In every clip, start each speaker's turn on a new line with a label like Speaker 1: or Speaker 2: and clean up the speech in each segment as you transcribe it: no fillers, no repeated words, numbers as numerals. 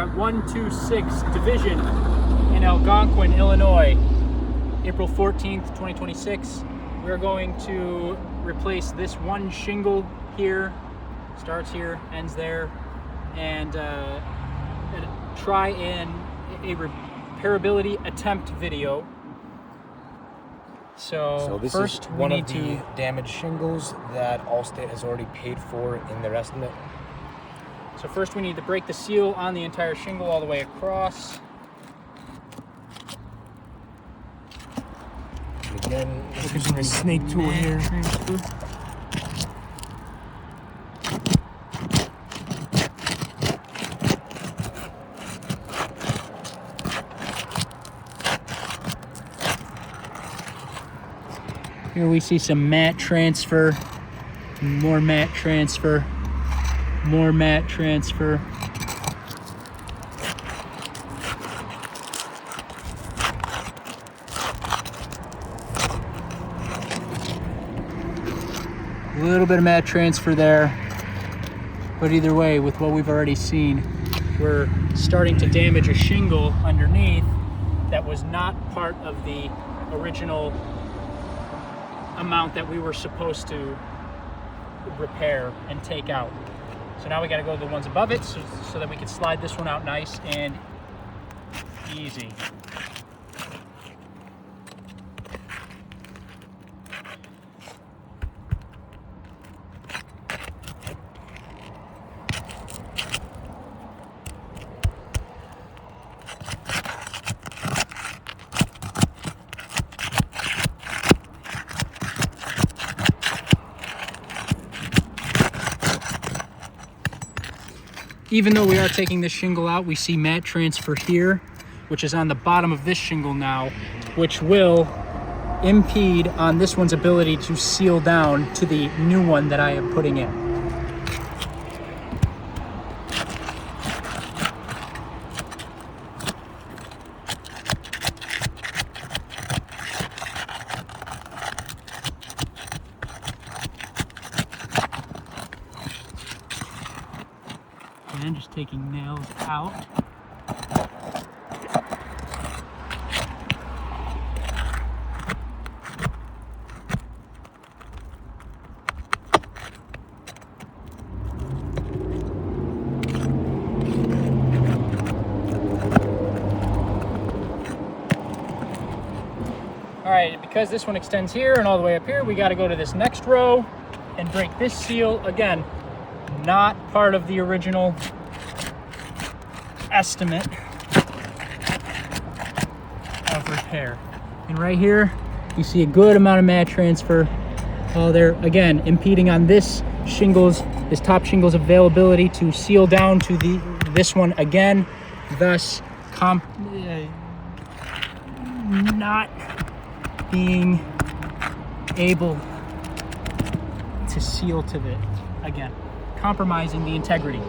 Speaker 1: at 126 Division in Algonquin, Illinois, April 14th, 2026. We're going to replace this one shingle here, starts here, ends there, and try a repairability attempt video. So
Speaker 2: this
Speaker 1: first
Speaker 2: is one of the damaged shingles that Allstate has already paid for in their estimate.
Speaker 1: So first we need to break the seal on the entire shingle all the way across.
Speaker 2: And again, using a snake tool here.
Speaker 1: Here we see some mat transfer, more mat transfer, more mat transfer. A little bit of mat transfer there, but either way, with what we've already seen, we're starting to damage a shingle underneath that was not part of the original amount that we were supposed to repair and take out. So now we got to go to the ones above it so that we can slide this one out nice and easy. Even though we are taking this shingle out, we see mat transfer here, which is on the bottom of this shingle now, which will impede on this one's ability to seal down to the new one that I am putting in. And just taking nails out. All right, because this one extends here and all the way up here, we got to go to this next row and break this seal again. Not part of the original estimate of repair. And right here, you see a good amount of mat transfer. There, again, impeding on this top shingle's availability to seal down to this one again, thus not being able to seal to it again, compromising the integrity.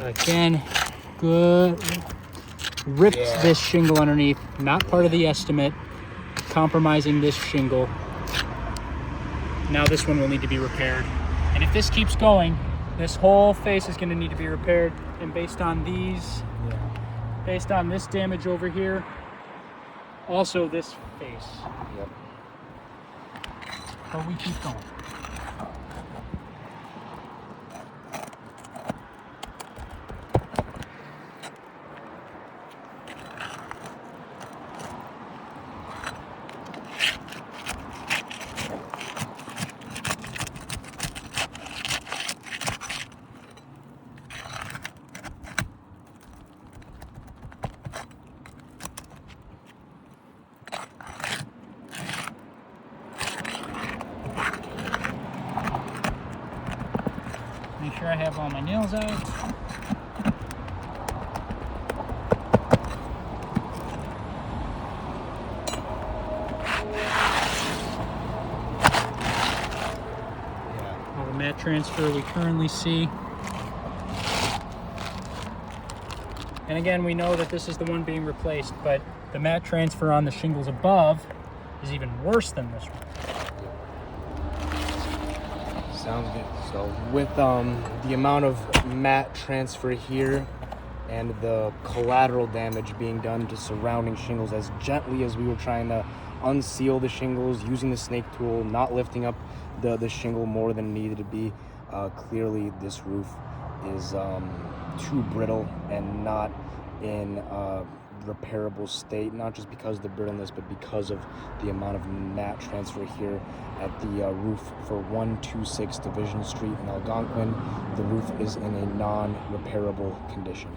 Speaker 1: Again, good. Ripped this shingle underneath, not part of the estimate, compromising this shingle. Now this one will need to be repaired. And if this keeps going, this whole face is going to need to be repaired. And based on based on this damage over here, also this face.
Speaker 2: Yep.
Speaker 1: But we keep going. have all my nails out. All the mat transfer we currently see. And again, we know that this is the one being replaced, but the mat transfer on the shingles above is even worse than this one.
Speaker 2: Sounds good. So with the amount of mat transfer here and the collateral damage being done to surrounding shingles, as gently as we were trying to unseal the shingles using the snake tool, not lifting up the shingle more than it needed to be, clearly this roof is too brittle and not in repairable state, not just because of the brittleness, but because of the amount of mat transfer here at the roof for 126 Division Street in Algonquin. The roof is in a non-repairable condition.